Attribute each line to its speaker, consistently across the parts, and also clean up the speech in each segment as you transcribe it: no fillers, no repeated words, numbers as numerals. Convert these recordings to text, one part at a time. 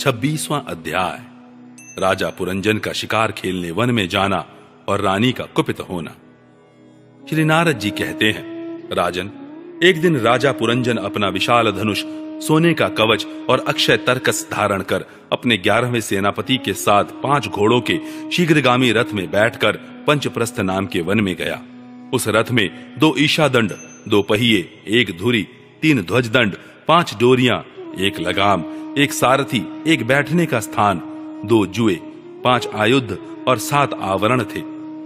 Speaker 1: 26वां अध्याय। राजा पुरंजन का शिकार खेलने वन में जाना और रानी का कुपित होना। श्री नारद जी कहते हैं, राजन, एक दिन राजा पुरंजन अपना विशाल धनुष, सोने का कवच और अक्षय तरकस धारण कर अपने 11वें सेनापति के साथ 5 घोड़ों के शीघ्रगामी रथ में बैठकर पंचप्रस्थ नाम के वन में गया। उस रथ में 2 ईशा दंड, 2 पहिए, 1 धुरी, 3 ध्वजदंड, 5 डोरियां, 1 लगाम, 1 सारथी, 1 बैठने का स्थान, 2 जुए, 5 आयुध और 7 आवरण थे।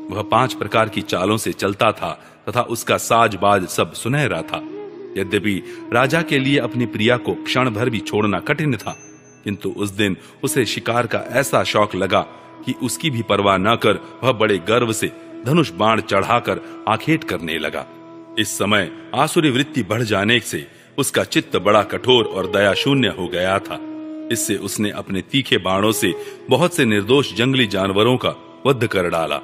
Speaker 1: वह 5 प्रकार की चालों से चलता था तथा उसका साज-बाज सब सुनहरा था। यद्यपि राजा के लिए अपनी प्रिया को क्षण भर भी छोड़ना कठिन था, किंतु उस दिन उसे शिकार का ऐसा शौक लगा कि उसकी भी परवाह न कर वह बड़े गर्व से धनुष बाण चढ़ाकर आखेट करने लगा। इस समय आसुरी वृत्ति बढ़ जाने से उसका चित्त बड़ा कठोर और दया शून्य हो गया था। इससे उसने अपने तीखे बाणों से बहुत से निर्दोष जंगली जानवरों का वध कर डाला।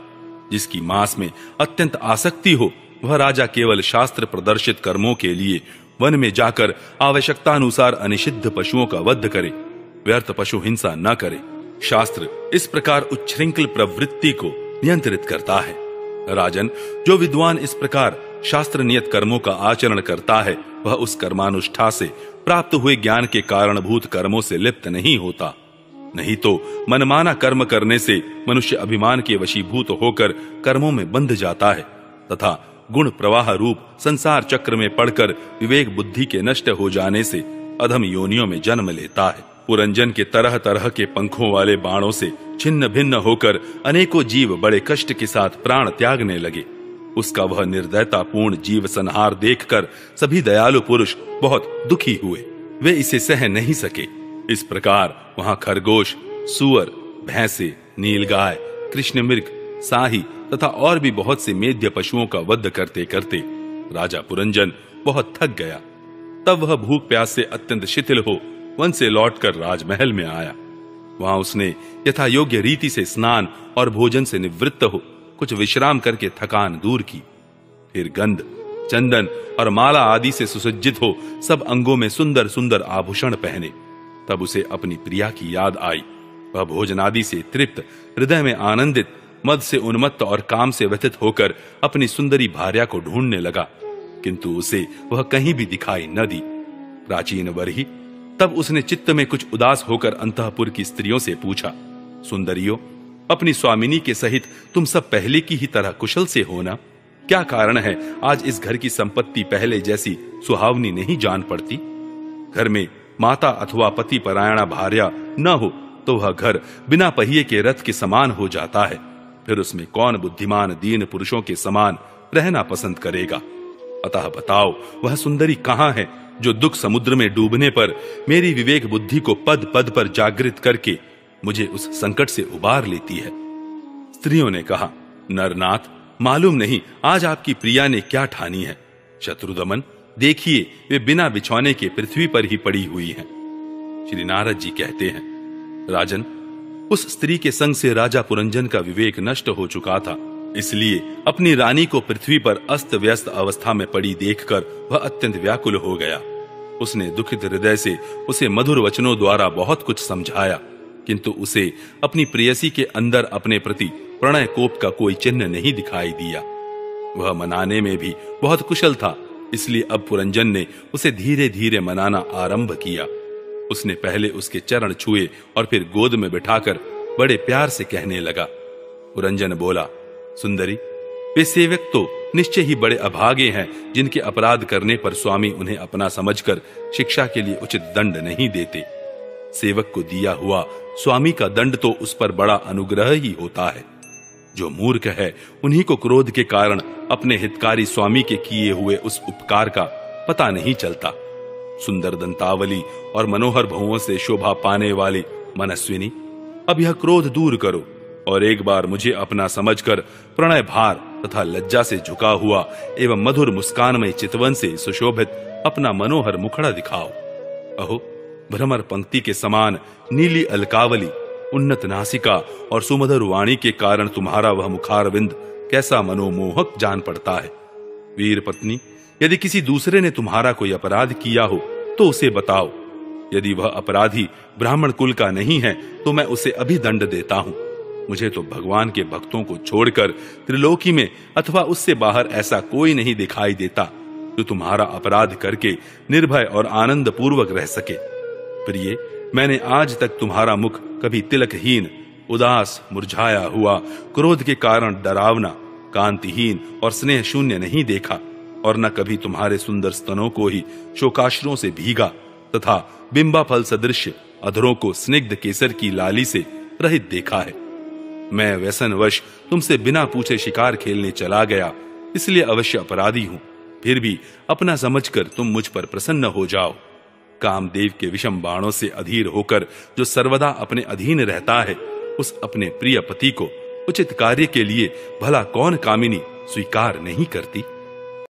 Speaker 1: जिसकी मांस में अत्यंत आसक्ति हो, वह राजा केवल शास्त्र प्रदर्शित कर्मों के लिए वन में जाकर आवश्यकतानुसार अनिषिद्ध पशुओं का वध करे, व्यर्थ पशु हिंसा न करे। शास्त्र इस प्रकार उच्छृंखल प्रवृत्ति को नियंत्रित करता है। राजन, जो विद्वान इस प्रकार शास्त्र नियत कर्मों का आचरण करता है, वह उस कर्मानुष्ठा से प्राप्त हुए ज्ञान के कारणभूत कर्मों से लिप्त नहीं होता। नहीं तो मनमाना कर्म करने से मनुष्य अभिमान के वशीभूत होकर कर्मों में बंध जाता है तथा गुण प्रवाह रूप संसार चक्र में पड़कर विवेक बुद्धि के नष्ट हो जाने से अधम योनियों में जन्म लेता है। पुरंजन के तरह तरह के पंखों वाले बाणों से छिन्न भिन्न होकर अनेकों जीव बड़े कष्ट के साथ प्राण त्यागने लगे। उसका वह निर्दयतापूर्ण जीव संहार देखकर सभी दयालु पुरुष बहुत दुखी हुए। वे इसे सह नहीं सके। इस प्रकार वहां खरगोश, सुअर, भैंसे, नीलगाय, कृष्ण मृग, साही तथा और भी बहुत से मेद्य पशुओं का वध करते करते राजा पुरंजन बहुत थक गया। तब वह भूख प्यास से अत्यंत शिथिल हो वन से लौटकर राजमहल में आया। वहां उसने यथा योग्य रीति से स्नान और भोजन से निवृत्त हो कुछ विश्राम करके थकान दूर की। फिर गंध, चंदन और माला आदि से सुसज्जित हो सब अंगों में सुंदर सुंदर आभूषण पहने। तब उसे अपनी प्रिया की याद आई। वह भोजनादि से तृप्त, हृदय में आनंदित, मद से उन्मत्त और काम से व्यथित होकर अपनी सुंदरी भार्या को ढूंढने लगा, किंतु उसे वह कहीं भी दिखाई न दी। प्राचीन वरही, तब उसने चित्त में कुछ उदास होकर अंतःपुर की स्त्रियों से पूछा, सुंदरियों, अपनी स्वामिनी के सहित तुम सब पहले की ही तरह कुशल से हो ना? क्या कारण है आज इस घर की संपत्ति पहले जैसी सुहावनी नहीं जान पड़ती? घर में माता अथवा पति परायणा भार्या न हो तो वह घर बिना पहिए के रथ के समान हो जाता है। फिर उसमें कौन बुद्धिमान दीन पुरुषों के समान रहना पसंद करेगा? अतः बताओ, वह सुंदरी कहाँ है जो दुख समुद्र में डूबने पर मेरी विवेक बुद्धि को पद पद पर जागृत करके मुझे उस संकट से उबार लेती है? स्त्रियों ने कहा, नरनाथ, मालूम नहीं आज आपकी प्रिया ने क्या ठानी है। शत्रुदमन, देखिए वे बिना बिछौने के पृथ्वी पर ही पड़ी हुई हैं। श्री नारद जी कहते हैं, राजन, उस स्त्री के संग से राजा पुरंजन का विवेक नष्ट हो चुका था, इसलिए अपनी रानी को पृथ्वी पर अस्त व्यस्त अवस्था में पड़ी देखकर वह अत्यंत व्याकुल हो गया। उसने दुखित हृदय से उसे मधुर वचनों द्वारा बहुत कुछ समझाया, किंतु उसे अपनी प्रेयसी के अंदर अपने प्रति प्रणय कोप का कोई चिन्ह नहीं दिखाई दिया। वह मनाने में भी बहुत कुशल था, इसलिए अब पुरंजन ने उसे धीरे धीरे मनाना आरंभ किया। उसने पहले उसके चरण छुए और फिर गोद में बिठाकर बड़े प्यार से कहने लगा। पुरंजन बोला, सुंदरी, वे सेवक तो निश्चय ही बड़े अभागे हैं जिनके अपराध करने पर स्वामी उन्हें अपना समझकर शिक्षा के लिए उचित दंड नहीं देते। सेवक को दिया हुआ स्वामी का दंड तो उस पर बड़ा अनुग्रह ही होता है। जो मूर्ख है उन्हीं को क्रोध के कारण अपने हितकारी स्वामी के किए हुए उस उपकार का पता नहीं चलता। सुंदर दंतावली और मनोहर भुवों से शोभा पाने वाली मनस्विनी, अब यह क्रोध दूर करो और एक बार मुझे अपना समझकर प्रणय भार तथा लज्जा से झुका हुआ एवं मधुर मुस्कानमय चितवन से सुशोभित अपना मनोहर मुखड़ा दिखाओ। अहो, भ्रमर पंक्ति के समान नीली अलकावली, उन्नत नासिका और सुमधुर वाणी के कारण तुम्हारा वह मुखारविंद कैसा मनोमोहक जान पड़ता है। वीर पत्नी, यदि किसी दूसरे ने तुम्हारा कोई अपराध किया हो तो उसे बताओ। यदि वह अपराधी ब्राह्मण कुल का नहीं है तो मैं उसे अभी दंड देता हूं। मुझे तो भगवान के भक्तों को छोड़कर त्रिलोकी में अथवा उससे बाहर ऐसा कोई नहीं दिखाई देता जो तुम्हारा अपराध करके निर्भय और आनंद पूर्वक रह सके। प्रिय, मैंने आज तक तुम्हारा मुख कभी तिलकहीन, उदास, मुरझाया हुआ, क्रोध के कारण डरावना, कांतिहीन और स्नेह शून्य नहीं देखा, और न कभी तुम्हारे सुंदर स्तनों को ही शोकाश्रुओं से भीगा तथा बिंबा फल सदृश अधरों को स्निग्ध केसर की लाली से रहित देखा है। मैं व्यसनवश तुमसे बिना पूछे शिकार खेलने चला गया, इसलिए अवश्य अपराधी हूं। फिर भी अपना समझकर तुम मुझ पर प्रसन्न हो जाओ। कामदेव के विषम बाणों से अधीर होकर जो सर्वदा अपने अधीन रहता है, उस अपने प्रिय पति को उचित कार्य के लिए भला कौन कामिनी स्वीकार नहीं करती।